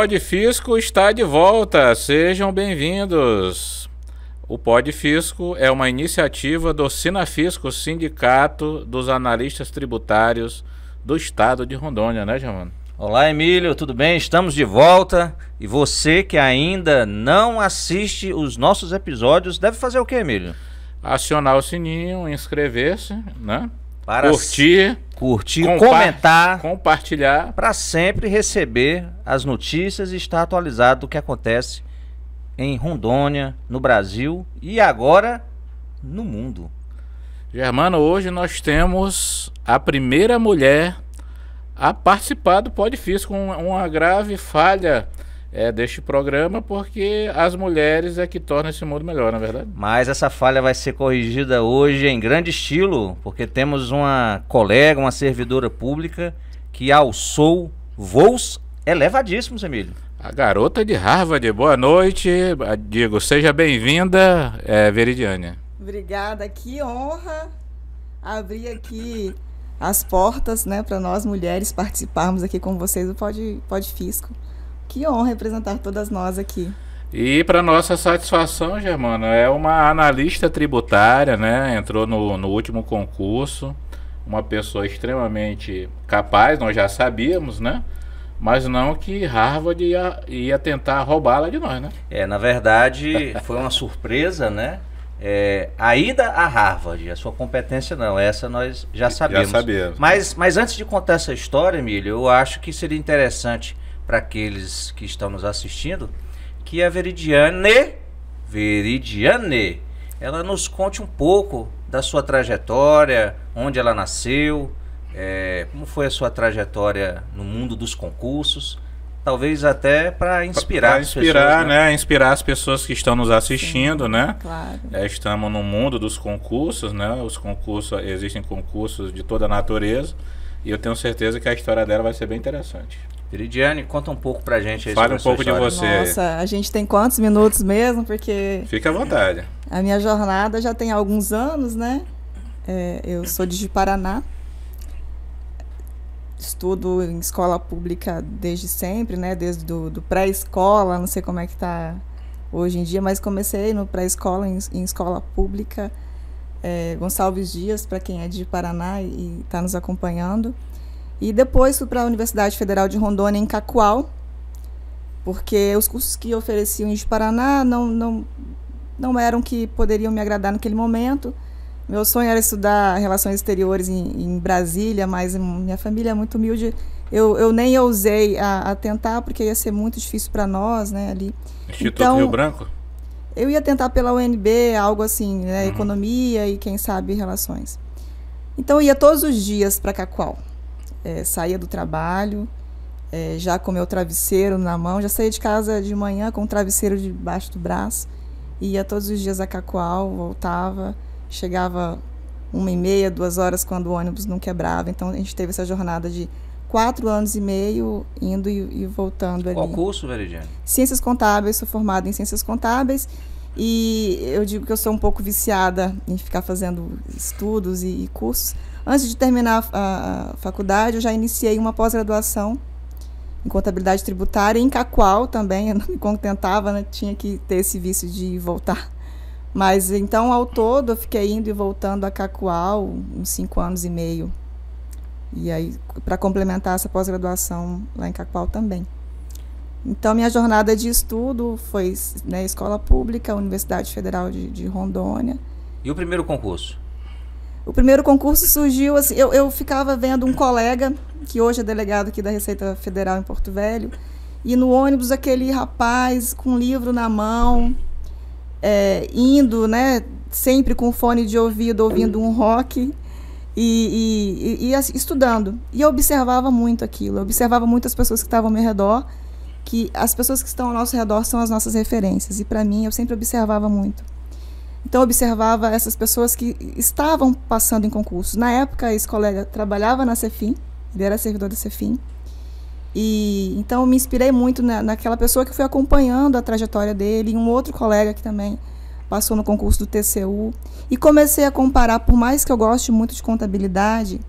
Pod Fisco está de volta, sejam bem-vindos. O Pod Fisco é uma iniciativa do Sinafisco, Sindicato dos Analistas Tributários do Estado de Rondônia, né, Germano? Olá, Emílio, tudo bem? Estamos de volta. E você que ainda não assiste os nossos episódios, deve fazer o que, Emílio? Acionar o sininho, inscrever-se, né? Para curtir, comentar, compartilhar, para sempre receber as notícias e estar atualizado do que acontece em Rondônia, no Brasil e agora no mundo. Germano, hoje nós temos a primeira mulher a participar do Pod Fisco, uma grave falha deste programa, porque as mulheres é que tornam esse mundo melhor, não é verdade? Mas essa falha vai ser corrigida hoje em grande estilo, porque temos uma colega, uma servidora pública que alçou voos elevadíssimos, Emílio. A garota de Harvard. Boa noite, digo, seja bem-vinda, Veridiane. Obrigada, que honra abrir aqui as portas, né, para nós mulheres participarmos aqui com vocês do Pod Fisco. Que honra representar todas nós aqui. E para nossa satisfação, Germano, é uma analista tributária, né? Entrou no último concurso, uma pessoa extremamente capaz, nós já sabíamos, né? Mas não que Harvard ia tentar roubá-la de nós, né? Na verdade, foi uma surpresa, né? A ida a Harvard, a sua competência não, essa nós já sabíamos. Já sabíamos. Mas antes de contar essa história, Emílio, eu acho que seria interessante para aqueles que estão nos assistindo, que a Veridiane, ela nos conte um pouco da sua trajetória, onde ela nasceu, como foi a sua trajetória no mundo dos concursos, talvez até para inspirar as pessoas, né? Inspirar as pessoas que estão nos assistindo. Sim, né? Claro. Estamos no mundo dos concursos, né? Os concursos, existem concursos de toda a natureza, e eu tenho certeza que a história dela vai ser bem interessante. Veridiane, conta um pouco pra gente aí. Fale um pouco de você. Nossa, a gente tem quantos minutos mesmo? Porque fica à vontade. A minha jornada já tem alguns anos, né? Eu sou de Paraná. Estudo em escola pública desde sempre, né? Desde do pré-escola, não sei como é que tá hoje em dia, mas comecei no pré-escola em escola pública. Gonçalves Dias, para quem é de Paraná e está nos acompanhando. E depois fui para a Universidade Federal de Rondônia, em Cacoal, porque os cursos que ofereciam em Paraná não eram que poderiam me agradar naquele momento. Meu sonho era estudar Relações Exteriores em Brasília, mas minha família é muito humilde. Eu nem ousei a tentar, porque ia ser muito difícil para nós, né, ali. Instituto Rio Branco? Eu ia tentar pela UNB, algo assim, né, economia e, quem sabe, relações. Então, eu ia todos os dias para Cacoal. Saía do trabalho, já com meu travesseiro na mão, já saía de casa de manhã com o travesseiro debaixo do braço, ia todos os dias a Cacoal, voltava, chegava 1h30, 2h quando o ônibus não quebrava. Então a gente teve essa jornada de 4 anos e meio indo e voltando ali. Qual curso, Veridiane? Ciências Contábeis, sou formada em Ciências Contábeis, e eu digo que eu sou um pouco viciada em ficar fazendo estudos e cursos. Antes de terminar a faculdade, eu já iniciei uma pós-graduação em contabilidade tributária em Cacoal também. Eu não me contentava, né? Tinha que ter esse vício de voltar. Mas então, ao todo, eu fiquei indo e voltando a Cacoal uns 5 anos e meio. E aí, para complementar essa pós-graduação lá em Cacoal também. Então, minha jornada de estudo foi, né, escola pública, Universidade Federal de Rondônia. E o primeiro concurso? O primeiro concurso surgiu assim, eu ficava vendo um colega, que hoje é delegado aqui da Receita Federal em Porto Velho, e no ônibus aquele rapaz com um livro na mão, indo, né, sempre com fone de ouvido, ouvindo um rock e estudando. E eu observava muito aquilo, eu observava muito as pessoas que estavam ao meu redor, que as pessoas que estão ao nosso redor são as nossas referências, e para mim eu sempre observava muito. Então, eu observava essas pessoas que estavam passando em concursos. Na época, esse colega trabalhava na Cefim, ele era servidor da Cefim. E então, eu me inspirei muito naquela pessoa que foi acompanhando a trajetória dele, e um outro colega que também passou no concurso do TCU. E comecei a comparar, por mais que eu goste muito de contabilidade,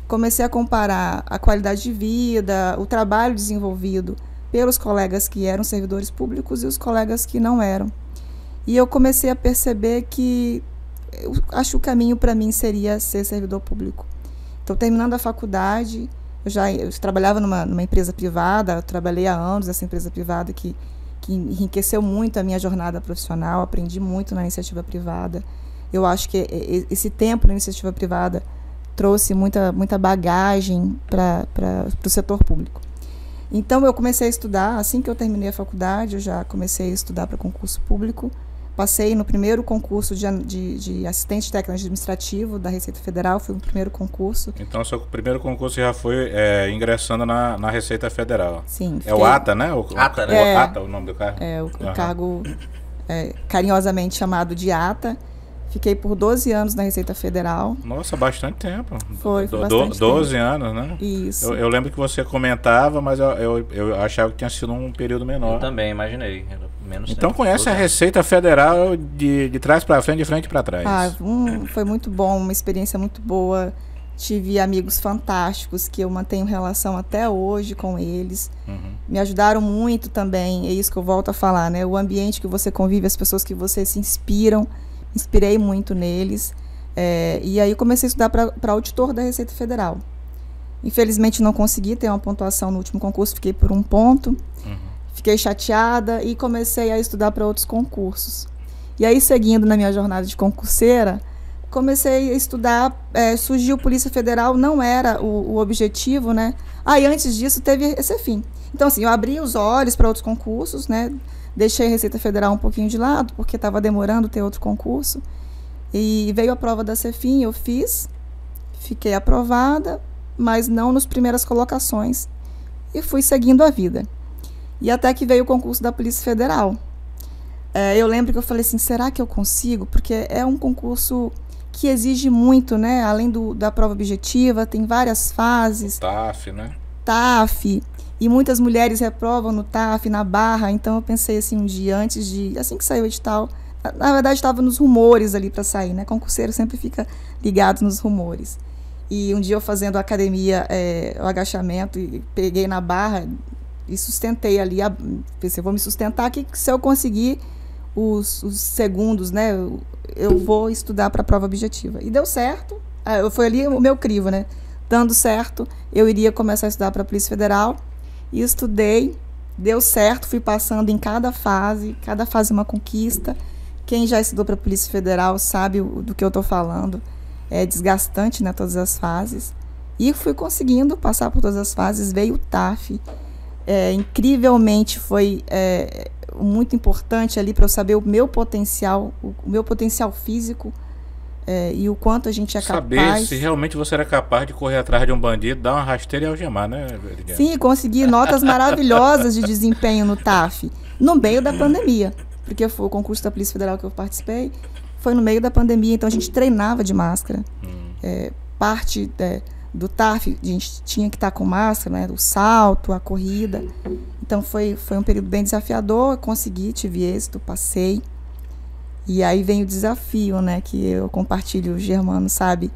comecei a comparar a qualidade de vida, o trabalho desenvolvido pelos colegas que eram servidores públicos e os colegas que não eram. E eu comecei a perceber que eu acho que o caminho para mim seria ser servidor público. Então, terminando a faculdade, eu trabalhava numa empresa privada, eu trabalhei há anos nessa empresa privada que enriqueceu muito a minha jornada profissional, aprendi muito na iniciativa privada. Eu acho que esse tempo na iniciativa privada trouxe muita bagagem para o setor público. Então, eu comecei a estudar, assim que eu terminei a faculdade, eu já comecei a estudar para concurso público. Passei no primeiro concurso de assistente técnico administrativo da Receita Federal, foi o primeiro concurso. Então, seu primeiro concurso já foi ingressando na Receita Federal. Sim. É o ATA, né? ATA, né? ATA, o nome do cargo? É, o cargo carinhosamente chamado de ATA. Fiquei por 12 anos na Receita Federal. Nossa, bastante tempo. Foi bastante 12 tempo. anos, né? Isso. Eu lembro que você comentava, mas eu achava que tinha sido um período menor. Eu também imaginei. Menos Então tempo. conhece a Receita Federal de trás para frente, de frente para trás. Foi muito bom, uma experiência muito boa. Tive amigos fantásticos que eu mantenho relação até hoje com eles. Uhum. Me ajudaram muito também, é isso que eu volto a falar, né? O ambiente que você convive, as pessoas que você se inspiram. Inspirei muito neles. E aí comecei a estudar para auditor da Receita Federal. Infelizmente não consegui ter uma pontuação no último concurso, fiquei por 1 ponto. Uhum. Fiquei chateada e comecei a estudar para outros concursos. E aí, seguindo na minha jornada de concurseira, comecei a estudar, surgiu Polícia Federal, não era o objetivo, né? E antes disso teve esse fim. Então, assim, eu abri os olhos para outros concursos, né? Deixei a Receita Federal um pouquinho de lado, porque estava demorando ter outro concurso. E veio a prova da Cefim, eu fiz, fiquei aprovada, mas não nas primeiras colocações. E fui seguindo a vida. E até que veio o concurso da Polícia Federal. Eu lembro que eu falei assim, será que eu consigo? Porque é um concurso que exige muito, né? Além da prova objetiva, tem várias fases. TAF, né? TAF. E muitas mulheres reprovam no TAF, na barra. Então eu pensei assim um dia assim que saiu o edital, na verdade estava nos rumores ali para sair, né? Concurseiro sempre fica ligado nos rumores. E um dia eu fazendo academia, o agachamento, e peguei na barra e sustentei ali. Pensei, vou me sustentar aqui, que se eu conseguir os segundos, né? Eu vou estudar para a prova objetiva. E deu certo. Foi ali o meu crivo, né? Dando certo, eu iria começar a estudar para a Polícia Federal. E estudei, deu certo, fui passando em cada fase uma conquista. Quem já estudou para a Polícia Federal sabe do que eu estou falando. É desgastante, né, todas as fases. E fui conseguindo passar por todas as fases, veio o TAF. Incrivelmente foi muito importante ali para eu saber o meu potencial físico. E o quanto a gente é saber capaz. Se realmente você era capaz de correr atrás de um bandido, dar uma rasteira e algemar, né, Veridiana? Sim, consegui notas maravilhosas de desempenho no TAF, no meio da pandemia, porque foi o concurso da Polícia Federal que eu participei, foi no meio da pandemia, então a gente treinava de máscara. Parte do TAF, a gente tinha que estar com máscara, né, o salto, a corrida. Então foi um período bem desafiador, consegui, tive êxito, passei. E aí vem o desafio, né, que eu compartilho, o Germano sabe,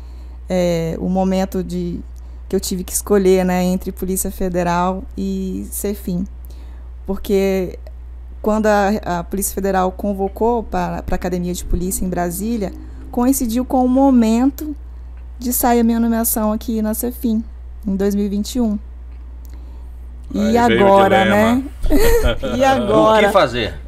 o momento que eu tive que escolher, né, entre Polícia Federal e Cefim. Porque quando a Polícia Federal convocou para a Academia de Polícia em Brasília, coincidiu com o momento de sair a minha nomeação aqui na Cefim, em 2021. E agora, né? E agora? O que fazer?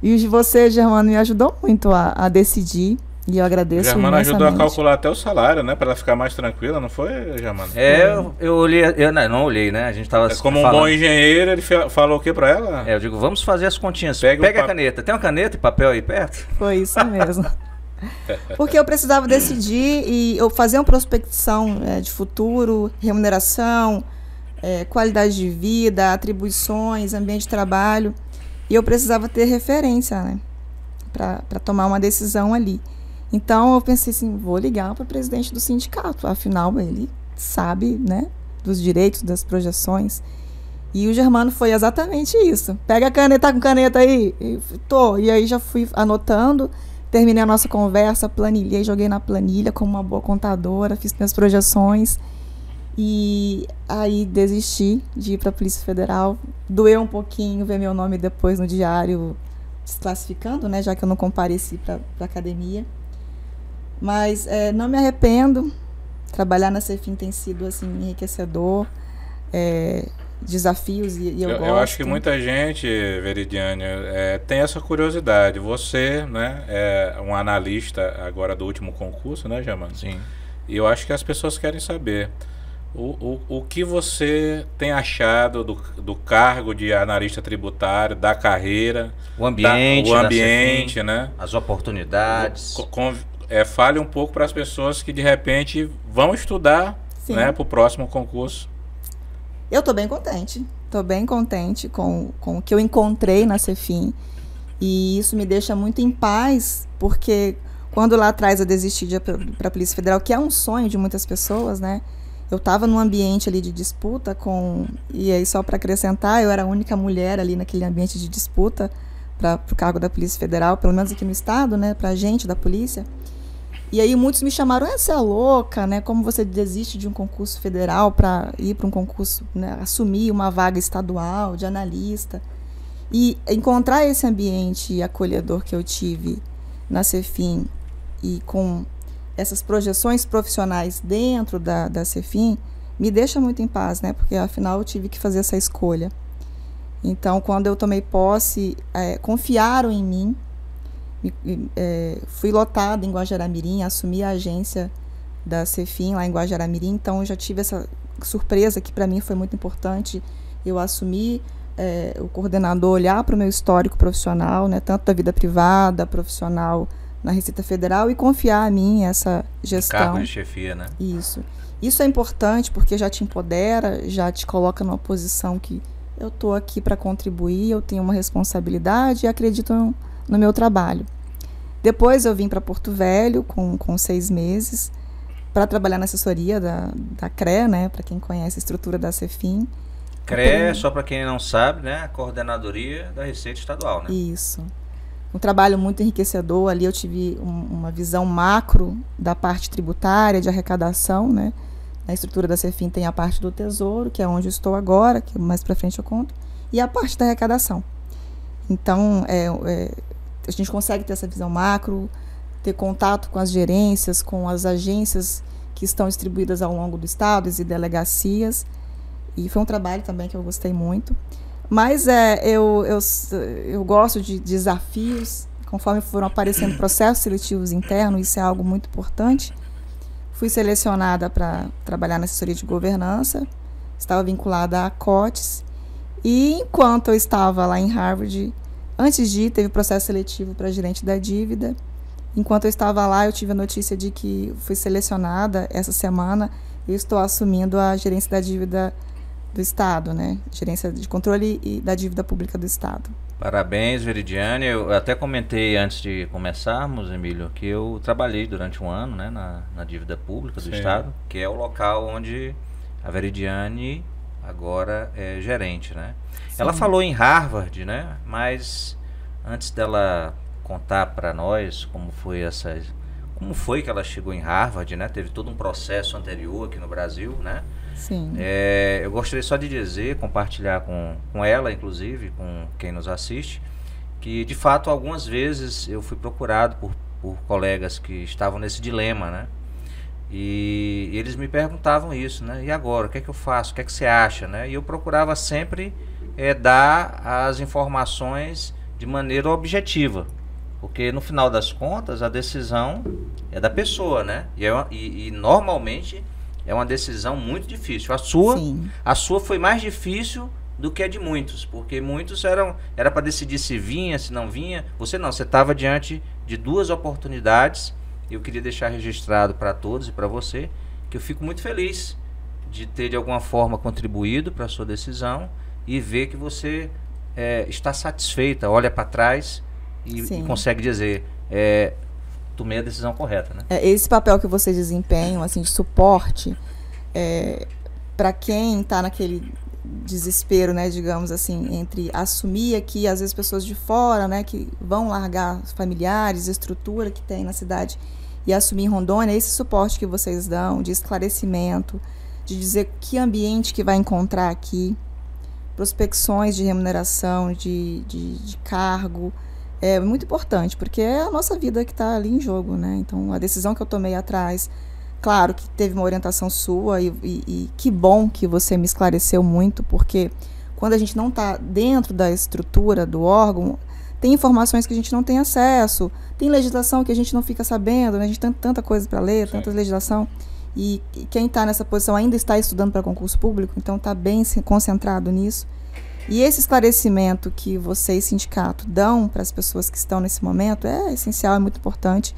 E você, Germano, me ajudou muito a decidir. E eu agradeço Germano imensamente. ajudou a calcular até o salário, né? Para ela ficar mais tranquila, não foi, Germano? Eu olhei, não olhei, né? A gente tava como falando. Um bom engenheiro, ele falou o que para ela? Eu digo, vamos fazer as continhas. Pega a caneta. Tem uma caneta e papel aí perto? Foi isso mesmo. Porque eu precisava decidir e eu fazer uma prospecção de futuro, remuneração, qualidade de vida, atribuições, ambiente de trabalho. E eu precisava ter referência, né, para tomar uma decisão ali. Então, eu pensei assim, vou ligar para o presidente do sindicato. Afinal, ele sabe, né, dos direitos, das projeções. E o Germano foi exatamente isso. Pega a caneta, tá com caneta aí? E aí já fui anotando, terminei a nossa conversa, planilhei, joguei na planilha como uma boa contadora, fiz minhas projeções. E aí desisti de ir para a Polícia Federal. Doeu um pouquinho ver meu nome depois no diário desclassificando, né, já que eu não compareci para a academia. Mas não me arrependo. Trabalhar na Cefim tem sido assim, enriquecedor. Desafios e eu gosto. Eu acho que muita gente, Veridiane, tem essa curiosidade. Você, né, é um analista agora do último concurso, né, Germano? Sim. E eu acho que as pessoas querem saber o que você tem achado do cargo de analista tributário, da carreira, o ambiente, Cefim, né? As oportunidades. Fale um pouco para as pessoas que de repente vão estudar, né, para o próximo concurso. Eu estou bem contente. Estou bem contente com o que eu encontrei na Cefim. E isso me deixa muito em paz, porque quando lá atrás eu desisti de ir para a Polícia Federal, que é um sonho de muitas pessoas, né? Eu estava num ambiente ali de disputa e aí só para acrescentar, eu era a única mulher ali naquele ambiente de disputa para o cargo da Polícia Federal, pelo menos aqui no estado, né? Para a gente da polícia. E aí muitos me chamaram, você é louca, né? Como você desiste de um concurso federal para ir para um concurso, né? Assumir uma vaga estadual de analista. E encontrar esse ambiente acolhedor que eu tive na Cefim e com essas projeções profissionais dentro da Cefim me deixa muito em paz, né? Porque afinal eu tive que fazer essa escolha. Então, quando eu tomei posse, confiaram em mim. Fui lotada em Guajará-Mirim, assumi a agência da Cefim lá em Guajará-Mirim, então eu já tive essa surpresa que para mim foi muito importante. Eu assumi o coordenador olhar para o meu histórico profissional, né, tanto da vida privada, profissional na Receita Federal, e confiar a mim essa gestão. Cargo de chefia, né? Isso é importante porque já te empodera, já te coloca numa posição que eu estou aqui para contribuir, eu tenho uma responsabilidade e acredito no meu trabalho. Depois eu vim para Porto Velho com 6 meses para trabalhar na assessoria da CRE, né, para quem conhece a estrutura da Cefim. CRE, só para quem não sabe, né, a Coordenadoria da Receita Estadual, né? Isso. Um trabalho muito enriquecedor. Ali eu tive uma visão macro da parte tributária, de arrecadação, né? Na estrutura da Cefim tem a parte do Tesouro, que é onde eu estou agora, que mais para frente eu conto, e a parte da arrecadação. Então, a gente consegue ter essa visão macro, ter contato com as gerências, com as agências que estão distribuídas ao longo do estado e delegacias. E foi um trabalho também que eu gostei muito. Mas eu gosto de desafios, conforme foram aparecendo processos seletivos internos, isso é algo muito importante. Fui selecionada para trabalhar na assessoria de governança, estava vinculada à COTES, e enquanto eu estava lá em Harvard, antes de ir, teve processo seletivo para gerente da dívida. Enquanto eu estava lá, eu tive a notícia de que fui selecionada essa semana, eu estou assumindo a gerência da dívida do Estado, né? Gerência de controle e da dívida pública do Estado. Parabéns, Veridiane. Eu até comentei antes de começarmos, Emílio, que eu trabalhei durante um ano, né, na dívida pública do Estado, que é o local onde a Veridiane agora é gerente, né? Sim. Ela falou em Harvard, né? Mas antes dela contar para nós como foi que ela chegou em Harvard, né? Teve todo um processo anterior aqui no Brasil, né? Sim. Eu gostaria só de dizer, compartilhar com ela, inclusive, com quem nos assiste, que de fato algumas vezes eu fui procurado por colegas que estavam nesse dilema, né? E eles me perguntavam isso, né? E agora, o que é que eu faço? O que é que você acha, né? E eu procurava sempre dar as informações de maneira objetiva, porque no final das contas a decisão é da pessoa, né? E normalmente é uma decisão muito difícil. A sua foi mais difícil do que a de muitos, porque muitos era para decidir se vinha, se não vinha. Você estava diante de 2 oportunidades. Eu queria deixar registrado para todos e para você que eu fico muito feliz de ter de alguma forma contribuído para a sua decisão e ver que você está satisfeita, olha para trás e consegue dizer tomei a decisão correta, né? Esse papel que vocês desempenham, assim, de suporte, para quem está naquele desespero, né, digamos assim, entre assumir aqui, às vezes pessoas de fora, né, que vão largar familiares, estrutura que tem na cidade e assumir em Rondônia, esse suporte que vocês dão de esclarecimento, de dizer que ambiente que vai encontrar aqui, prospecções de remuneração, de cargo, é muito importante, porque é a nossa vida que está ali em jogo, né? Então, a decisão que eu tomei atrás, claro que teve uma orientação sua e que bom que você me esclareceu muito, porque quando a gente não está dentro da estrutura do órgão, tem informações que a gente não tem acesso, tem legislação que a gente não fica sabendo, né? A gente tem tanta coisa para ler, Sim. tanta legislação, e quem está nessa posição ainda está estudando para concurso público, então está bem concentrado nisso. E esse esclarecimento que vocês, sindicato, dão para as pessoas que estão nesse momento é essencial, é muito importante.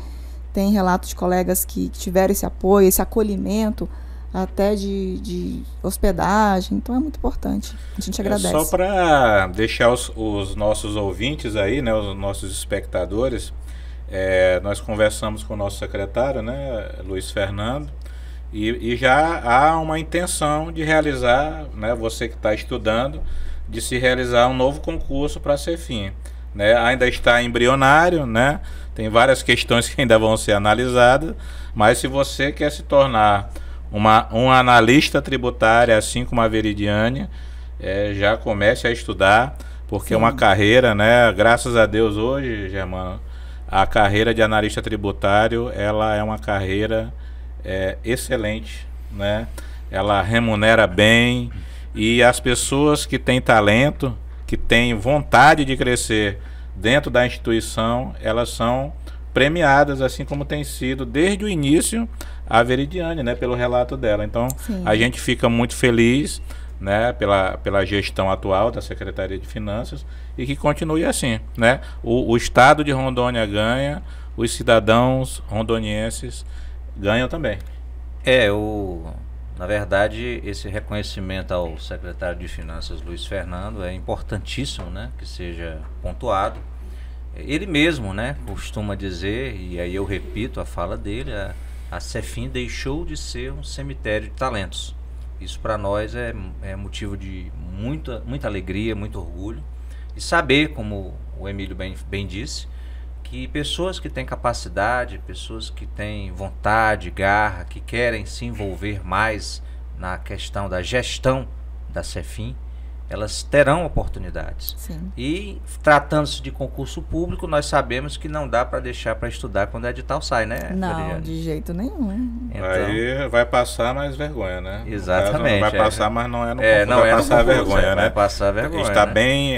Tem relatos de colegas que tiveram esse apoio, esse acolhimento, até de hospedagem, então é muito importante. A gente agradece. Só para deixar os nossos ouvintes aí, né, os nossos espectadores, nós conversamos com o nosso secretário, né, Luiz Fernando, e já há uma intenção de realizar, né, você que está estudando, de se realizar um novo concurso para a Cefim, né? Ainda está embrionário, né? Tem várias questões que ainda vão ser analisadas, mas se você quer se tornar um analista tributário, assim como a Veridiane, já comece a estudar, porque Sim. é uma carreira, né? Graças a Deus hoje, Germano, a carreira de analista tributário, ela é uma carreira excelente, né? Ela remunera bem, e as pessoas que têm talento, que têm vontade de crescer dentro da instituição, elas são premiadas, assim como tem sido desde o início a Veridiane, né, pelo relato dela. Então, Sim. a gente fica muito feliz, né, pela gestão atual da Secretaria de Finanças, e que continue assim, né? O Estado de Rondônia ganha, os cidadãos rondonienses ganham também. Na verdade, esse reconhecimento ao secretário de Finanças, Luiz Fernando, é importantíssimo, né, que seja pontuado. Ele mesmo, né, costuma dizer, e aí eu repito a fala dele, a Cefim deixou de ser um cemitério de talentos. Isso para nós é motivo de muita alegria, muito orgulho. E saber, como o Emílio bem disse, que pessoas que têm capacidade, pessoas que têm vontade, garra, que querem se envolver mais na questão da gestão da Cefim, elas terão oportunidades. Sim. E tratando-se de concurso público, nós sabemos que não dá para deixar para estudar quando o edital sai, né? Não, Veridiane? de jeito nenhum. Então, Aí vai passar mais vergonha, né? Exatamente, Vai passar, mas não é no não vai é no passar concurso, vergonha, né? Vai passar vergonha. Está né? bem,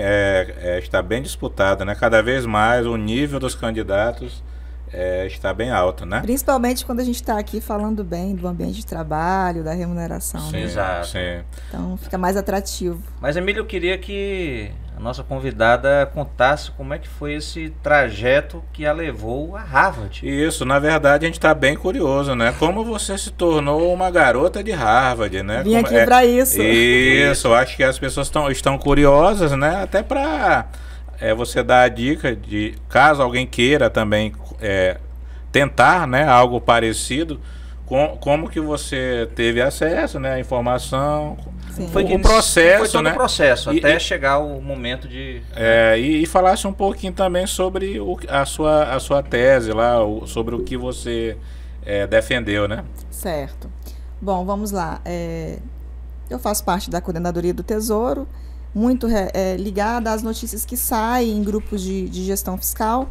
está bem disputado, né? Cada vez mais o nível dos candidatos está bem alto, né? Principalmente quando a gente está aqui falando bem do ambiente de trabalho, da remuneração. Sim, Né? Exato. sim. Então fica mais atrativo. Mas, Emílio, eu queria que a nossa convidada contasse como é que foi esse trajeto que a levou a Harvard. Isso, na verdade, a gente está bem curioso, né? Como você se tornou uma garota de Harvard, né? Vim aqui para isso. Isso, eu acho que as pessoas estão curiosas, né? Até para você dar a dica de, caso alguém queira também tentar, né, algo parecido, como que você teve acesso, né, à informação, Sim. o processo, foi todo né? o processo, até E chegar o momento de... e falasse um pouquinho também sobre a sua tese lá, sobre o que você defendeu, né? Certo. Bom, vamos lá. Eu faço parte da Coordenadoria do Tesouro, muito ligada às notícias que saem em grupos de gestão fiscal,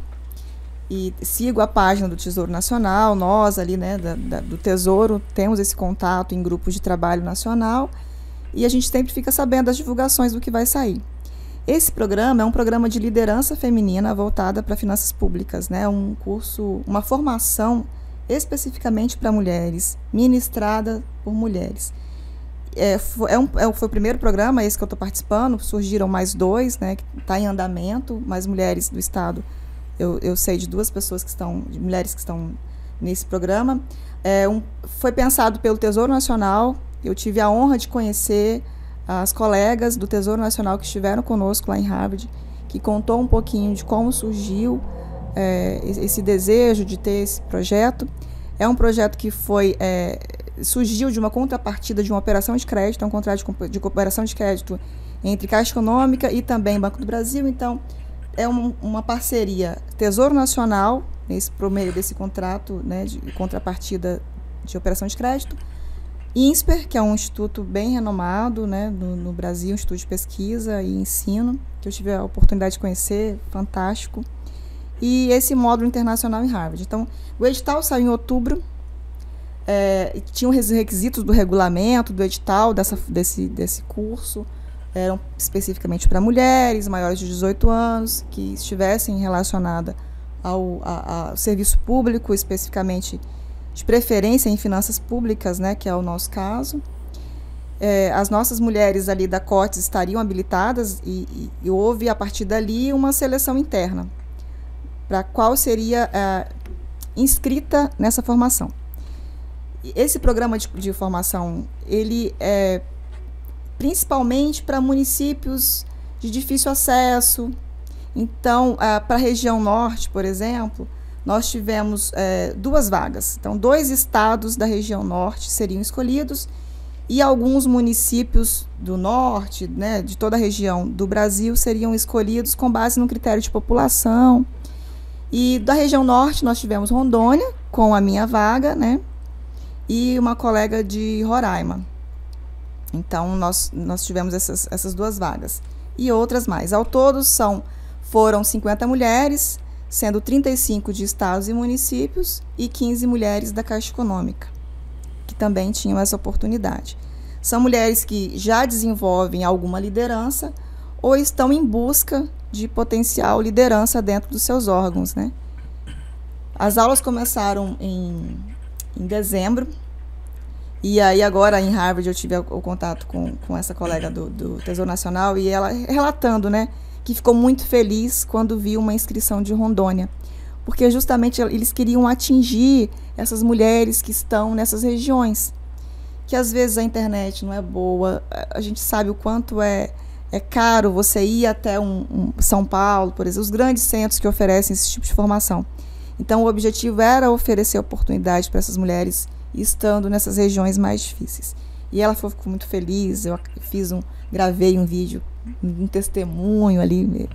e sigo a página do Tesouro Nacional. Nós ali, né, do Tesouro, temos esse contato em grupos de trabalho nacional, e a gente sempre fica sabendo das divulgações do que vai sair. Esse programa é um programa de liderança feminina voltada para finanças públicas, né? Um curso, uma formação especificamente para mulheres, ministrada por mulheres. Foi o primeiro programa, esse que eu estou participando. Surgiram mais 2, né, que está em andamento, mais mulheres do Estado. Eu sei de 2 pessoas de mulheres que estão nesse programa. Foi pensado pelo Tesouro Nacional. Eu tive a honra de conhecer as colegas do Tesouro Nacional que estiveram conosco lá em Harvard, que contou um pouquinho de como surgiu esse desejo de ter esse projeto. É um projeto que surgiu de uma contrapartida de uma operação de crédito, um contrato de cooperação de crédito entre Caixa Econômica e também Banco do Brasil. Então, é uma parceria Tesouro Nacional, por meio desse contrato, né, de contrapartida de operação de crédito, INSPER, que é um instituto bem renomado, né, no Brasil, um instituto de pesquisa e ensino, que eu tive a oportunidade de conhecer, fantástico. E esse módulo internacional em Harvard. Então, o edital saiu em outubro, tinha os requisitos do regulamento, do edital desse curso, eram especificamente para mulheres maiores de 18 anos, que estivessem relacionadas ao serviço público, especificamente de preferência em finanças públicas, né, que é o nosso caso. As nossas mulheres ali da COTES estariam habilitadas e houve, a partir dali, uma seleção interna para qual seria inscrita nessa formação. Esse programa de formação, ele é principalmente para municípios de difícil acesso. Então, para a região norte, por exemplo, nós tivemos 2 vagas. Então, 2 estados da região norte seriam escolhidos e alguns municípios do norte, né, de toda a região do Brasil, seriam escolhidos com base no critério de população. E da região norte nós tivemos Rondônia, com a minha vaga, né, e uma colega de Roraima. Então, nós tivemos essas 2 vagas. E outras mais. Ao todo, foram 50 mulheres, sendo 35 de estados e municípios e 15 mulheres da Caixa Econômica, que também tinham essa oportunidade. São mulheres que já desenvolvem alguma liderança ou estão em busca de potencial liderança dentro dos seus órgãos, né? As aulas começaram em dezembro, e aí agora em Harvard eu tive o contato com essa colega do Tesouro Nacional, e ela relatando, né, que ficou muito feliz quando viu uma inscrição de Rondônia, porque justamente eles queriam atingir essas mulheres que estão nessas regiões, que às vezes a internet não é boa, a gente sabe o quanto é caro você ir até São Paulo, por exemplo, os grandes centros que oferecem esse tipo de formação. Então, o objetivo era oferecer oportunidade para essas mulheres estando nessas regiões mais difíceis. E ela ficou muito feliz, eu gravei um vídeo, um testemunho ali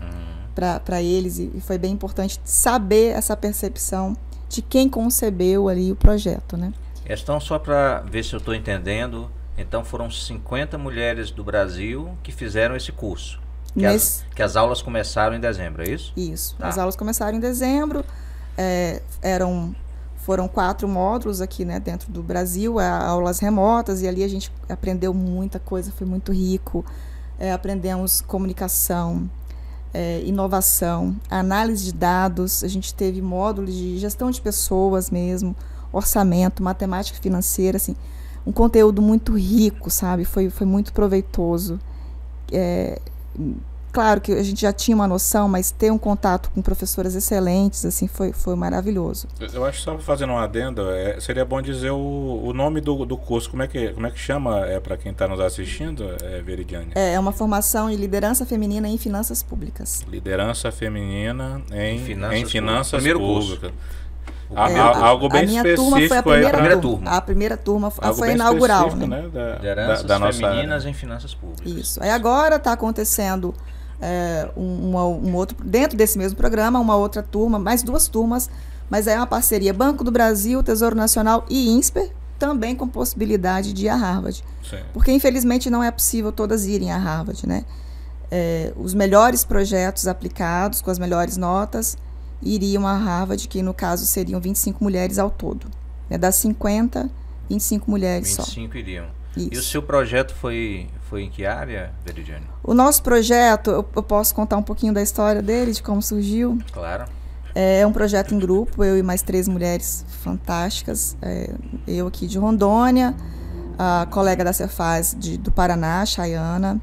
para eles, e foi bem importante saber essa percepção de quem concebeu ali o projeto, né? Então, só para ver se eu estou entendendo, então foram 50 mulheres do Brasil que fizeram esse curso, que as aulas começaram em dezembro, é isso? Isso, as aulas começaram em dezembro, foram 4 módulos aqui, né, dentro do Brasil, aulas remotas, e ali a gente aprendeu muita coisa, foi muito rico. Aprendemos comunicação, inovação, análise de dados, a gente teve módulos de gestão de pessoas mesmo, orçamento, matemática financeira, assim, um conteúdo muito rico, sabe? Foi muito proveitoso. Claro que a gente já tinha uma noção, mas ter um contato com professoras excelentes, assim, foi maravilhoso. Eu acho que só fazendo um adendo, seria bom dizer o nome do curso. Como é que chama para quem está nos assistindo, Veridiane? É uma formação de liderança feminina em finanças públicas. Liderança feminina em finanças Primeiro públicas. Curso. Algo bem específico aí. A primeira turma foi inaugural, né? Lideranças da nossa femininas área. em finanças públicas. Isso. Aí agora está acontecendo um outro, dentro desse mesmo programa, uma outra turma, mais 2 turmas, mas é uma parceria Banco do Brasil, Tesouro Nacional e INSPER, também com possibilidade de ir a Harvard. Sim. Porque infelizmente não é possível todas irem a Harvard, né? Os melhores projetos aplicados, com as melhores notas, iriam a Harvard, que no caso seriam 25 mulheres ao todo. Das 50, 25 mulheres 25 só. 25 iriam. Isso. E o seu projeto foi em que área, Veridiane? O nosso projeto, eu posso contar um pouquinho da história dele, de como surgiu? Claro. É um projeto em grupo, eu e mais 3 mulheres fantásticas. Eu aqui de Rondônia, a colega da Cefaz do Paraná, Chayana,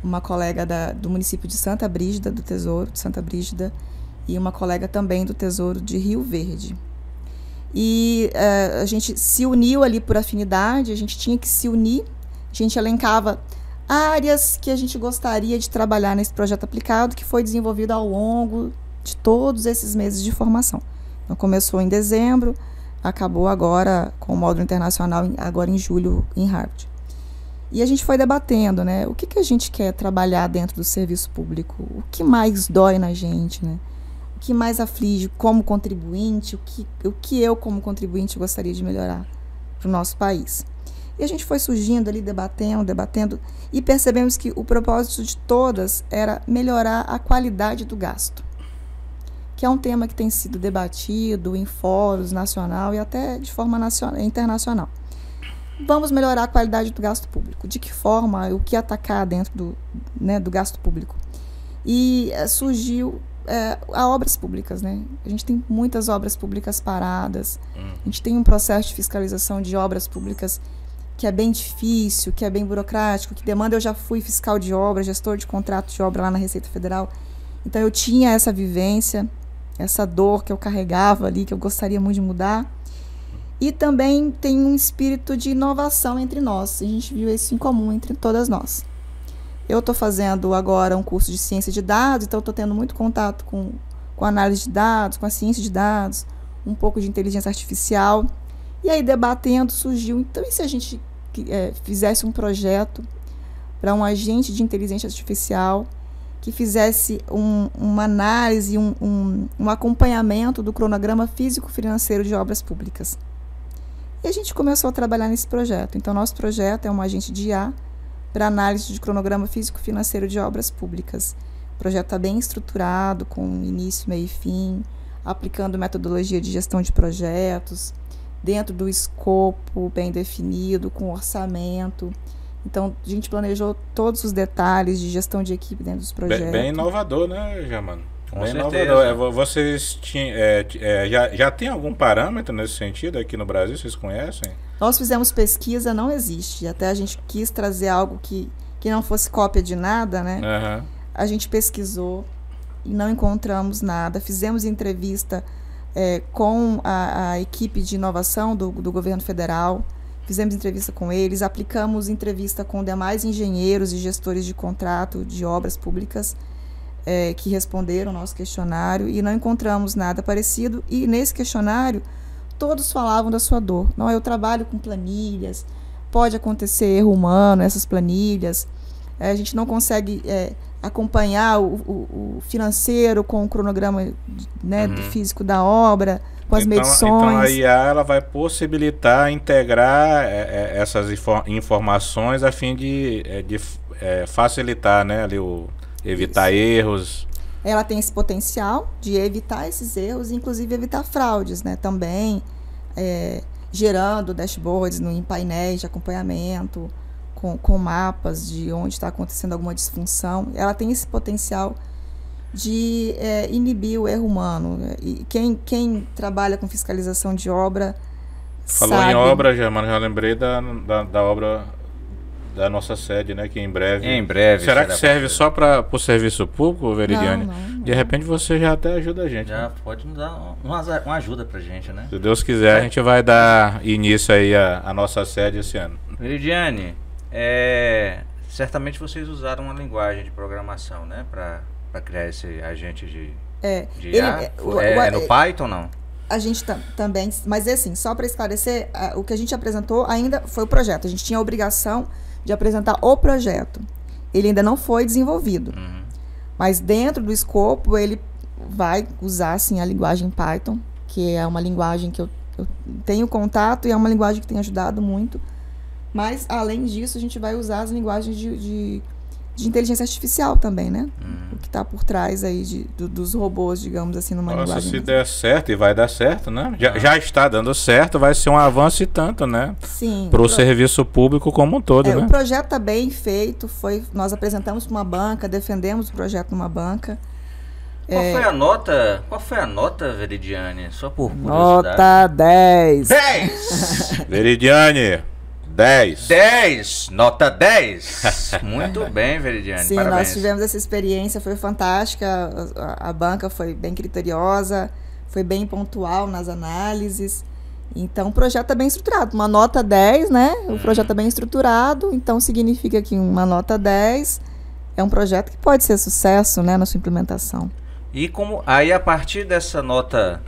uma colega do município de Santa Brígida, do Tesouro de Santa Brígida, e uma colega também do Tesouro de Rio Verde. E a gente se uniu ali por afinidade, a gente tinha que se unir, a gente elencava áreas que a gente gostaria de trabalhar nesse projeto aplicado, que foi desenvolvido ao longo de todos esses meses de formação. Então, começou em dezembro, acabou agora com o módulo internacional, agora em julho, em Harvard. E a gente foi debatendo, né, o que a gente quer trabalhar dentro do serviço público, o que mais dói na gente, né? O que mais aflige como contribuinte, o que eu como contribuinte gostaria de melhorar para o nosso país. E a gente foi surgindo ali, debatendo, e percebemos que o propósito de todas era melhorar a qualidade do gasto, que é um tema que tem sido debatido em fóruns nacional e até de forma internacional. Vamos melhorar a qualidade do gasto público. De que forma? O que atacar dentro do gasto público? E surgiu a obras públicas, né? A gente tem muitas obras públicas paradas. A gente tem um processo de fiscalização de obras públicas que é bem difícil, que é bem burocrático, que demanda... Eu já fui fiscal de obra, gestor de contrato de obra lá na Receita Federal. Então, eu tinha essa vivência, essa dor que eu carregava ali, que eu gostaria muito de mudar. E também tem um espírito de inovação entre nós. A gente viu isso em comum entre todas nós. Eu estou fazendo agora um curso de ciência de dados, então estou tendo muito contato com análise de dados, com a ciência de dados, um pouco de inteligência artificial. E aí, debatendo, surgiu, então, e se a gente fizesse um projeto para um agente de inteligência artificial que fizesse uma análise, um acompanhamento do cronograma físico-financeiro de obras públicas? E a gente começou a trabalhar nesse projeto. Então, nosso projeto é um agente de IA para análise de cronograma físico-financeiro de obras públicas. O projeto está bem estruturado, com início, meio e fim, aplicando metodologia de gestão de projetos, dentro do escopo bem definido, com orçamento. Então, a gente planejou todos os detalhes de gestão de equipe dentro dos projetos. Bem inovador, né, Germano? Com bem certeza. Inovador. Vocês já tem algum parâmetro nesse sentido aqui no Brasil? Vocês conhecem? Nós fizemos pesquisa, não existe. Até a gente quis trazer algo que não fosse cópia de nada, né? Uhum. A gente pesquisou e não encontramos nada. Fizemos entrevista com a equipe de inovação do governo federal. Fizemos entrevista com eles, aplicamos entrevista com demais engenheiros e gestores de contrato de obras públicas que responderam ao nosso questionário e não encontramos nada parecido. E nesse questionário, todos falavam da sua dor. Não, eu trabalho com planilhas, pode acontecer erro humano nessas planilhas, a gente não consegue acompanhar o financeiro com o cronograma, né, do físico da obra, com as medições. Então a IA ela vai possibilitar integrar essas informações a fim de facilitar, né, ali evitar erros. Ela tem esse potencial de evitar esses erros, inclusive evitar fraudes, né, também, gerando dashboards em painéis de acompanhamento, com mapas de onde está acontecendo alguma disfunção. Ela tem esse potencial de inibir o erro humano. E quem trabalha com fiscalização de obra Falou sabe... em obra, Germano, já lembrei da obra da nossa sede, né? Que em breve... Em breve. Será que serve só para o serviço público, Veridiane? Não. De repente você já até ajuda a gente. Já né? pode nos dar uma ajuda pra gente, né? Se Deus quiser, a gente vai dar início aí à nossa sede esse ano. Veridiane, certamente vocês usaram uma linguagem de programação, né? Para criar esse agente de IA. É no Python ou não? A gente também, mas assim, só para esclarecer, o que a gente apresentou ainda foi o projeto. A gente tinha a obrigação de apresentar o projeto. Ele ainda não foi desenvolvido. Mas dentro do escopo, ele vai usar, assim, a linguagem Python, que é uma linguagem que eu tenho contato e é uma linguagem que tem ajudado muito. Mas, além disso, a gente vai usar as linguagens de inteligência artificial também, né? O que está por trás aí dos robôs, digamos assim, numa linguagem. Se der certo, e vai dar certo, né? Já está dando certo, vai ser um avanço e tanto, né? Sim. Para o serviço público como um todo, né? O projeto está bem feito, nós apresentamos para uma banca, defendemos o projeto numa banca. Qual foi a nota, Veridiane? Só por curiosidade. Nota 10. 10! Veridiane, 10. 10! Nota 10! Muito bem, Veridiane. Sim, parabéns. Nós tivemos essa experiência, foi fantástica. A banca foi bem criteriosa, foi bem pontual nas análises. Então, o projeto está bem estruturado. Uma nota 10, né? O projeto está bem estruturado, então significa que uma nota 10 é um projeto que pode ser sucesso, né, na sua implementação. E aí, a partir dessa nota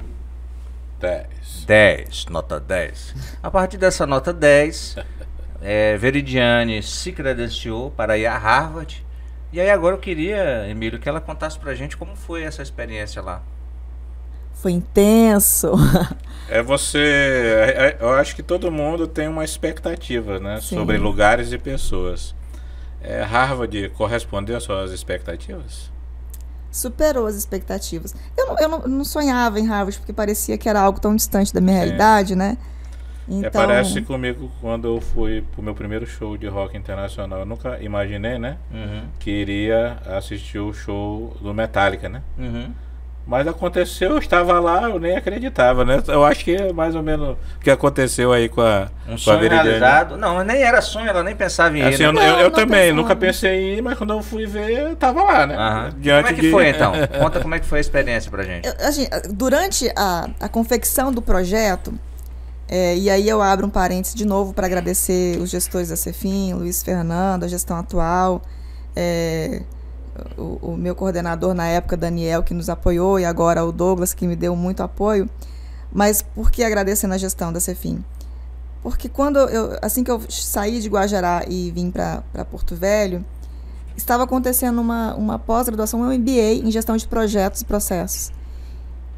10, nota 10. A partir dessa nota 10, Veridiane se credenciou para ir a Harvard. E aí agora eu queria, Emílio, que ela contasse pra gente como foi essa experiência lá. Foi intenso. Eu acho que todo mundo tem uma expectativa, né? Sim. Sobre lugares e pessoas. Harvard correspondeu às suas expectativas? Superou as expectativas. Eu não sonhava em Harvard, porque parecia que era algo tão distante da minha realidade, né? Então, parece comigo quando eu fui pro meu primeiro show de rock internacional. Eu nunca imaginei, né? Que iria assistir o show do Metallica, né? Mas aconteceu, eu estava lá, eu nem acreditava, né? Eu acho que é mais ou menos o que aconteceu aí com a sonho Veridiane. realizado. Não, nem era sonho, ela nem pensava em ir. Assim, eu também nunca pensei em ir, mas quando eu fui ver, eu tava lá, né? Como é que foi, então? Conta como é que foi a experiência pra gente. Durante a confecção do projeto, e aí eu abro um parênteses de novo para agradecer os gestores da Cefim, Luiz Fernando, a gestão atual, o meu coordenador na época, Daniel, que nos apoiou, e agora o Douglas, que me deu muito apoio. Mas por que agradecendo a gestão da Cefim? Porque assim que eu saí de Guajará e vim para Porto Velho, estava acontecendo uma pós-graduação, um MBA em gestão de projetos e processos.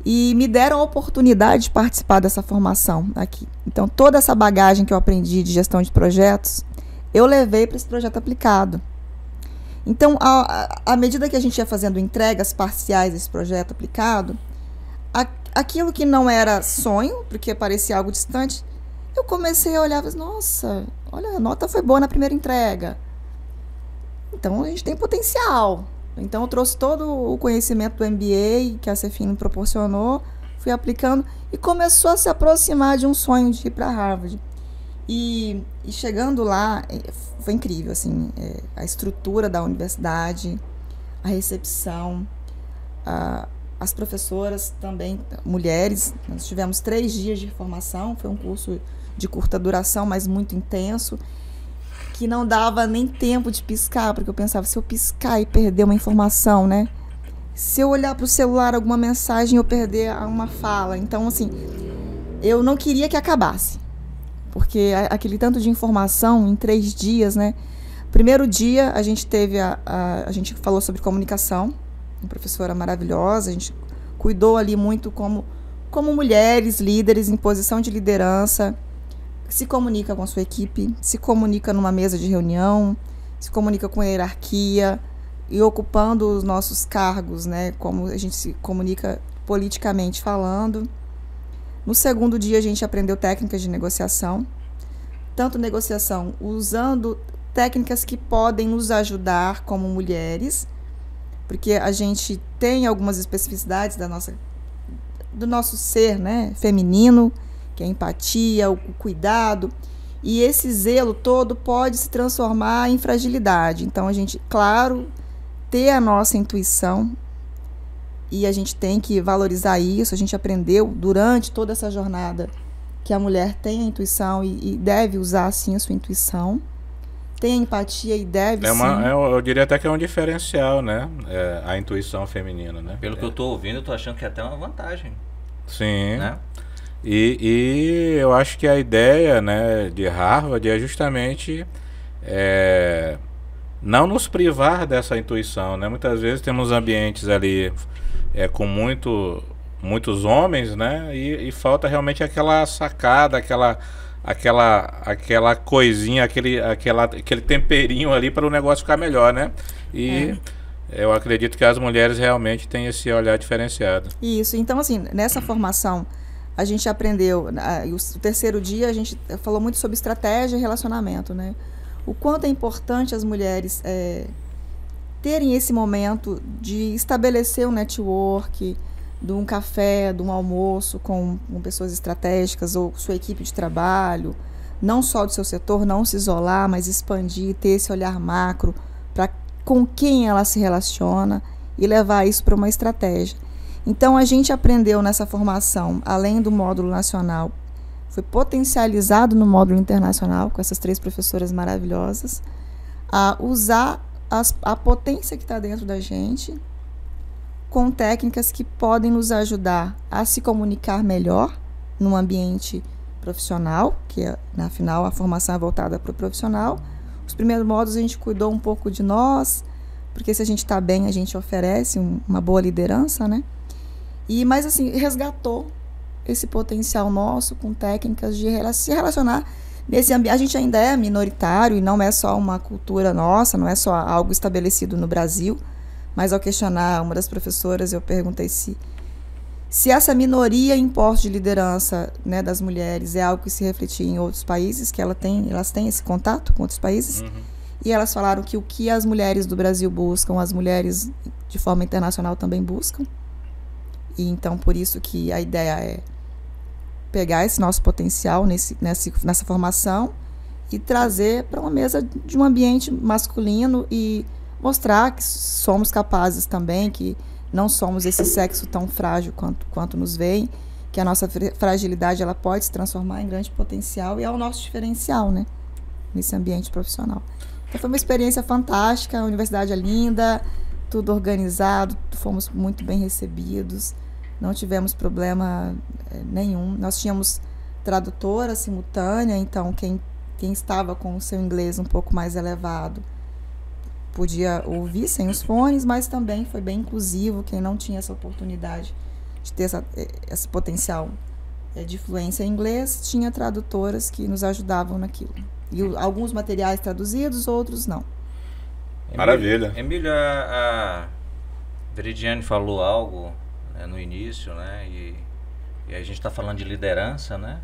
E me deram a oportunidade de participar dessa formação aqui. Então, toda essa bagagem que eu aprendi de gestão de projetos, eu levei para esse projeto aplicado. Então, à medida que a gente ia fazendo entregas parciais desse projeto aplicado, aquilo que não era sonho, porque parecia algo distante, eu comecei a olhar e falei, nossa, olha, a nota foi boa na primeira entrega. Então, a gente tem potencial. Então, eu trouxe todo o conhecimento do MBA que a Cefim me proporcionou, fui aplicando e começou a se aproximar de um sonho de ir para Harvard. E chegando lá, foi incrível, assim, a estrutura da universidade, a recepção, as professoras também, mulheres. Nós tivemos 3 dias de formação, foi um curso de curta duração, mas muito intenso, que não dava nem tempo de piscar, porque eu pensava, se eu piscar e perder uma informação, né? Se eu olhar para o celular alguma mensagem, eu perder uma fala. Então, assim, eu não queria que acabasse. Porque aquele tanto de informação em 3 dias, né? Primeiro dia, a gente teve a gente falou sobre comunicação, uma professora maravilhosa, a gente cuidou ali muito como mulheres, líderes em posição de liderança, se comunica com a sua equipe, se comunica numa mesa de reunião, se comunica com a hierarquia e ocupando os nossos cargos, né? Como a gente se comunica politicamente falando. No segundo dia, a gente aprendeu técnicas de negociação, tanto negociação usando técnicas que podem nos ajudar como mulheres, porque a gente tem algumas especificidades do nosso ser, né, feminino, que é a empatia, o cuidado, e esse zelo todo pode se transformar em fragilidade. Então, a gente, claro, ter a nossa intuição, e a gente tem que valorizar isso. A gente aprendeu durante toda essa jornada que a mulher tem a intuição e deve usar, sim, a sua intuição. Tem a empatia e deve, sim. Eu diria até que é um diferencial, né? A intuição feminina, né? Pelo que eu estou ouvindo, eu estou achando que é até uma vantagem. Sim. Né? E eu acho que a ideia, né, de Harvard é justamente não nos privar dessa intuição, né? Muitas vezes temos ambientes ali com muitos homens, né? E falta realmente aquela sacada, aquela coisinha, aquele temperinho ali para o negócio ficar melhor, né? E eu acredito que as mulheres realmente têm esse olhar diferenciado. Isso. Então, assim, nessa formação, a gente aprendeu, o terceiro dia a gente falou muito sobre estratégia e relacionamento, né? O quanto é importante as mulheres terem esse momento de estabelecer um network, de um café, de um almoço com pessoas estratégicas ou sua equipe de trabalho, não só do seu setor, não se isolar, mas expandir, ter esse olhar macro para com quem ela se relaciona e levar isso para uma estratégia. Então, a gente aprendeu nessa formação, além do módulo nacional, foi potencializado no módulo internacional, com essas 3 professoras maravilhosas, a usar a potência que está dentro da gente, com técnicas que podem nos ajudar a se comunicar melhor num ambiente profissional, que afinal a formação é voltada para o profissional. Os primeiros módulos a gente cuidou um pouco de nós, porque se a gente está bem, a gente oferece uma boa liderança, né? Mas assim, resgatou esse potencial nosso com técnicas de se relacionar nesse ambiente. A gente ainda é minoritário e não é só uma cultura nossa, não é só algo estabelecido no Brasil, mas ao questionar uma das professoras, eu perguntei se essa minoria em postos de liderança, né, das mulheres é algo que se refletia em outros países, que elas têm esse contato com outros países. E elas falaram que o que as mulheres do Brasil buscam, as mulheres de forma internacional também buscam. E então, por isso que a ideia é pegar esse nosso potencial nessa formação e trazer para uma mesa de um ambiente masculino e mostrar que somos capazes também, que não somos esse sexo tão frágil quanto nos veem, que a nossa fragilidade ela pode se transformar em grande potencial e é o nosso diferencial, né, nesse ambiente profissional. Então foi uma experiência fantástica, a universidade é linda, tudo organizado, fomos muito bem recebidos, não tivemos problema nenhum. Nós tínhamos tradutora simultânea, então quem estava com o seu inglês um pouco mais elevado podia ouvir sem os fones, mas também foi bem inclusivo, quem não tinha essa oportunidade de ter esse potencial de fluência em inglês, tinha tradutoras que nos ajudavam naquilo. E alguns materiais traduzidos, outros não. Maravilha. Emílio, a Veridiane falou algo, né, no início, né, e a gente está falando de liderança, né,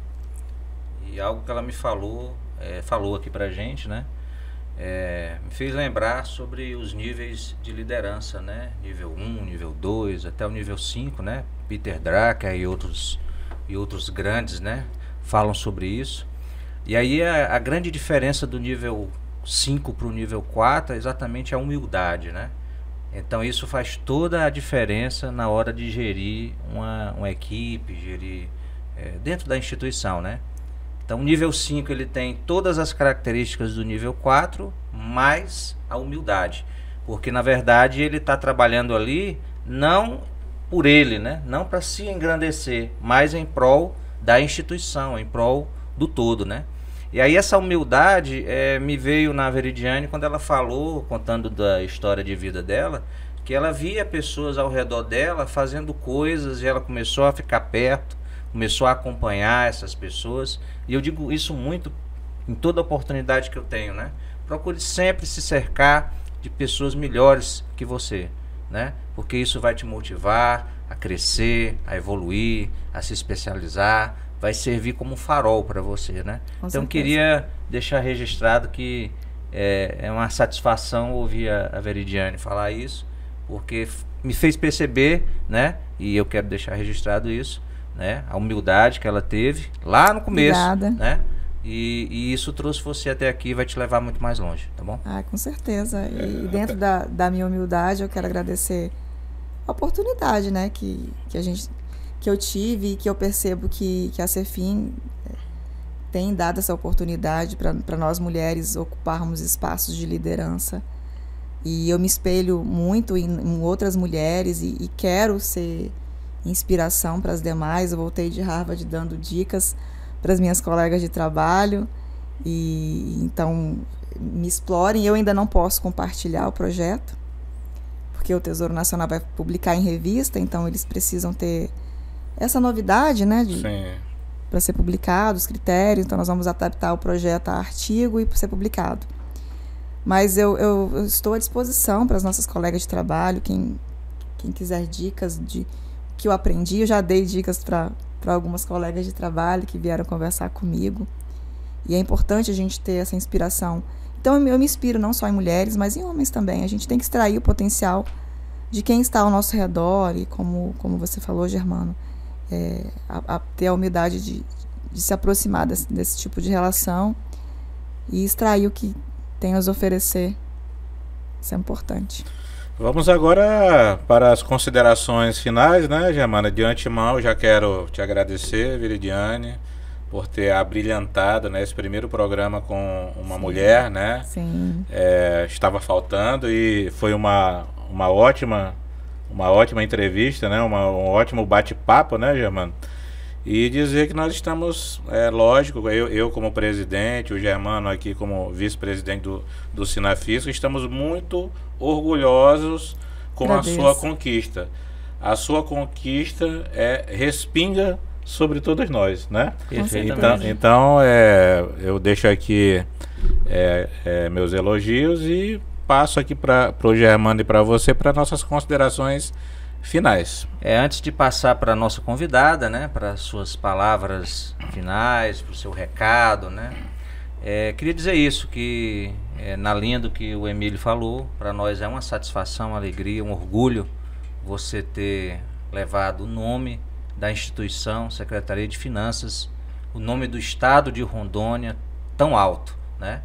e algo que ela me falou aqui pra gente, né, me fez lembrar sobre os níveis de liderança, né, nível 1, nível 2, até o nível 5, né, Peter Drucker e outros grandes, né, falam sobre isso. E aí a grande diferença do nível 5 para o nível 4 é exatamente a humildade, né? Então isso faz toda a diferença na hora de gerir uma equipe, gerir dentro da instituição, né? Então o nível 5 ele tem todas as características do nível 4, mais a humildade. Porque na verdade ele está trabalhando ali não por ele, né? Não para se engrandecer, mas em prol da instituição, em prol do todo, né? E aí essa humildade me veio na Veridiane quando ela falou, contando da história de vida dela, que ela via pessoas ao redor dela fazendo coisas e ela começou a ficar perto, começou a acompanhar essas pessoas. E eu digo isso muito em toda oportunidade que eu tenho, né? Procure sempre se cercar de pessoas melhores que você, né? Porque isso vai te motivar a crescer, a evoluir, a se especializar, vai servir como farol para você, né? Com então certeza. Queria deixar registrado que é uma satisfação ouvir a Veridiane falar isso, porque me fez perceber, né? E eu quero deixar registrado isso, né? A humildade que ela teve lá no começo, Obrigada. né? E isso trouxe você até aqui e vai te levar muito mais longe, tá bom? Ah, com certeza. E dentro da minha humildade, eu quero agradecer a oportunidade, né, que eu tive e que eu percebo que a Cefim tem dado essa oportunidade para nós mulheres ocuparmos espaços de liderança. E eu me espelho muito em outras mulheres e quero ser inspiração para as demais. Eu voltei de Harvard dando dicas para as minhas colegas de trabalho. E então me explorem. Eu ainda não posso compartilhar o projeto, porque o Tesouro Nacional vai publicar em revista, então eles precisam ter essa novidade, né, para ser publicado, os critérios. Então nós vamos adaptar o projeto a artigo e para ser publicado. Mas eu estou à disposição para as nossas colegas de trabalho, quem quiser dicas de que eu aprendi. Eu já dei dicas para algumas colegas de trabalho que vieram conversar comigo. E é importante a gente ter essa inspiração. Então eu me inspiro não só em mulheres, mas em homens também. A gente tem que extrair o potencial de quem está ao nosso redor e, como você falou, Germano, a ter a humildade de se aproximar desse tipo de relação e extrair o que tem a nos oferecer. Isso é importante. Vamos agora para as considerações finais, né, Germana? De antemão, eu já quero te agradecer, Veridiane, por ter abrilhantado, né, esse primeiro programa com uma mulher, né? Sim. Estava faltando e foi uma ótima entrevista, né? Um ótimo bate-papo, né, Germano? E dizer que nós estamos, lógico, eu como presidente, o Germano aqui como vice-presidente do Sinafisco, estamos muito orgulhosos com Agradeço. a sua conquista. a sua conquista respinga sobre todos nós, né? Então eu deixo aqui meus elogios e passo aqui para o Germano e para você para nossas considerações finais. Antes de passar para a nossa convidada, né, para suas palavras finais, para o seu recado, né, queria dizer isso, que na linha do que o Emílio falou, para nós é uma satisfação, uma alegria, um orgulho você ter levado o nome da instituição, Secretaria de Finanças, o nome do estado de Rondônia tão alto, né?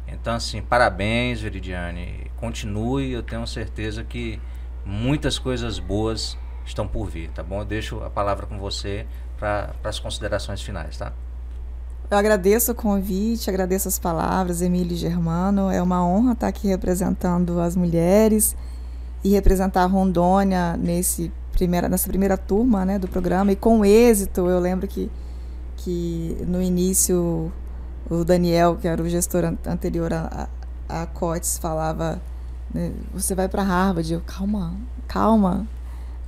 Então, assim, parabéns, Veridiane, continue, eu tenho certeza que muitas coisas boas estão por vir, tá bom? Eu deixo a palavra com você para as considerações finais, tá? Eu agradeço o convite, agradeço as palavras, Emílio e Germano. É uma honra estar aqui representando as mulheres e representar Rondônia nessa primeira turma, né, do programa. E com êxito, eu lembro que no início o Daniel, que era o gestor anterior a COTES, falava, né, você vai para Harvard. Eu, calma.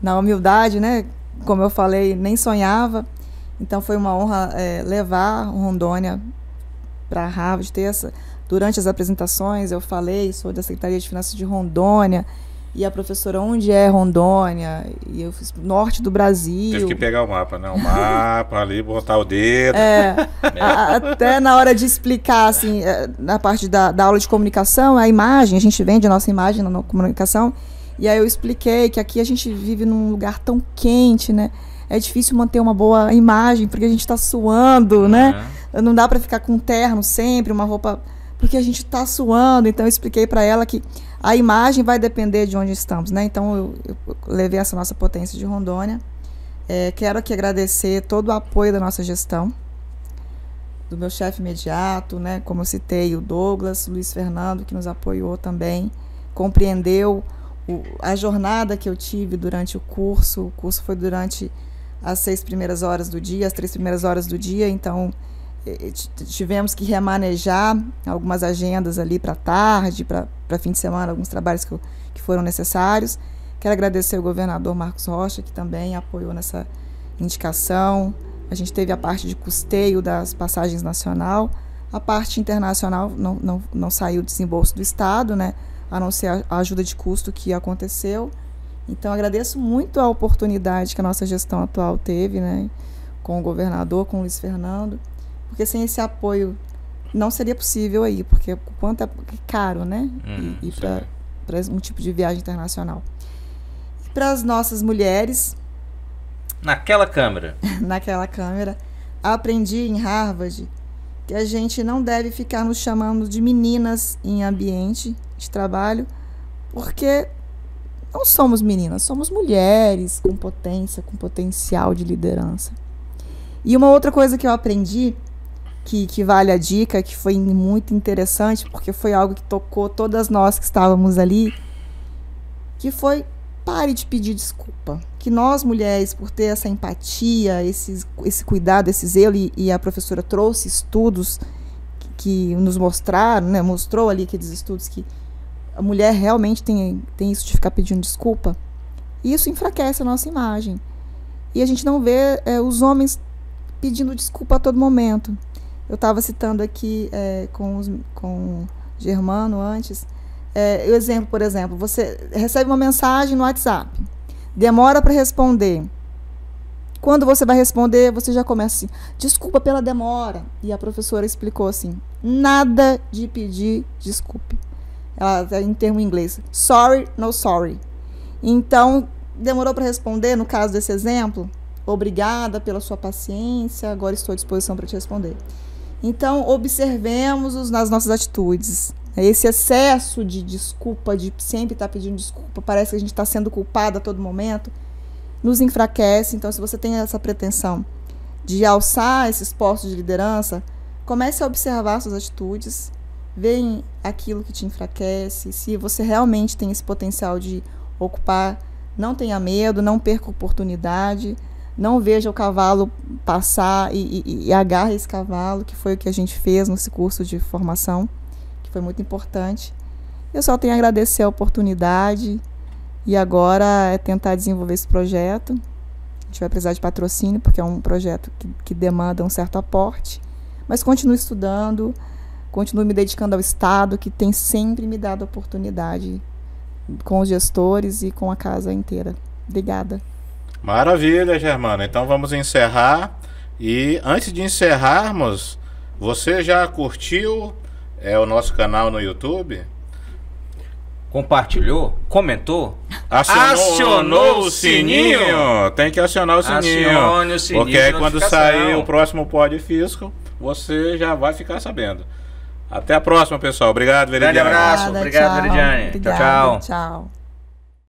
Na humildade, né, como eu falei, nem sonhava. Então foi uma honra levar Rondônia para Harvard. Durante as apresentações eu falei, sou da Secretaria de Finanças de Rondônia, e a professora, onde é Rondônia? E eu fiz norte do Brasil. Teve que pegar o mapa, né? O mapa ali, botar o dedo. Até na hora de explicar, assim, na parte da aula de comunicação, a imagem, a gente vende a nossa imagem na comunicação, e aí eu expliquei que aqui a gente vive num lugar tão quente, né? É difícil manter uma boa imagem, porque a gente está suando, né? Não dá para ficar com um terno sempre, uma roupa, porque a gente está suando. Então eu expliquei para ela que a imagem vai depender de onde estamos, né? Então eu levei essa nossa potência de Rondônia. Quero aqui agradecer todo o apoio da nossa gestão, do meu chefe imediato, né? Como eu citei, o Douglas, o Luiz Fernando, que nos apoiou também, compreendeu a jornada que eu tive durante o curso. O curso foi durante as 6 primeiras horas do dia, as 3 primeiras horas do dia, então tivemos que remanejar algumas agendas ali para tarde, para fim de semana, alguns trabalhos que foram necessários. Quero agradecer ao governador Marcos Rocha, que também apoiou nessa indicação. A gente teve a parte de custeio das passagens nacional, a parte internacional não saiu do desembolso do Estado, né, a não ser a ajuda de custo que aconteceu. Então, agradeço muito a oportunidade que a nossa gestão atual teve, né, com o governador, com o Luiz Fernando, porque sem esse apoio não seria possível aí, porque o quanto é caro, né, ir para um tipo de viagem internacional. E para as nossas mulheres... Naquela câmera, aprendi em Harvard que a gente não deve ficar nos chamando de meninas em ambiente de trabalho, porque não somos meninas, somos mulheres com potência, com potencial de liderança. E uma outra coisa que eu aprendi, que vale a dica, que foi muito interessante, porque foi algo que tocou todas nós que estávamos ali, que foi: pare de pedir desculpa. Que nós, mulheres, por ter essa empatia, esse cuidado, esse zelo, e a professora trouxe estudos que nos mostraram, né, mostrou ali aqueles estudos que a mulher realmente tem isso de ficar pedindo desculpa. E isso enfraquece a nossa imagem. E a gente não vê os homens pedindo desculpa a todo momento. Eu estava citando aqui com o Germano antes, o exemplo, por exemplo, você recebe uma mensagem no WhatsApp, demora para responder. Quando você vai responder, você já começa assim: desculpa pela demora. E a professora explicou assim: nada de pedir desculpa. Ela, em termo inglês, sorry, no sorry. Então, demorou para responder, no caso desse exemplo, obrigada pela sua paciência, agora estou à disposição para te responder. Então, observemos nas nossas atitudes. Esse excesso de desculpa, de sempre estar pedindo desculpa, parece que a gente está sendo culpado a todo momento, nos enfraquece. Então, se você tem essa pretensão de alçar esses postos de liderança, comece a observar suas atitudes, veja aquilo que te enfraquece. Se você realmente tem esse potencial de ocupar, não tenha medo, não perca a oportunidade, não veja o cavalo passar e agarre esse cavalo, que foi o que a gente fez nesse curso de formação, que foi muito importante. Eu só tenho a agradecer a oportunidade, E agora é tentar desenvolver esse projeto. A gente vai precisar de patrocínio, porque é um projeto que demanda um certo aporte. Mas continuo estudando, continuo me dedicando ao Estado, que tem sempre me dado oportunidade com os gestores e com a casa inteira. Obrigada. Maravilha, Germana. Então vamos encerrar. E antes de encerrarmos, você já curtiu o nosso canal no YouTube? Compartilhou? Comentou? Acionou o sininho? Tem que acionar o sininho. Acione o sininho. Porque aí quando sair o próximo Pod Fisco, você já vai ficar sabendo. Até a próxima, pessoal. Obrigado, Veridiane. Grande abraço. Obrigado, Veridiane. Tchau, Tchau. tchau.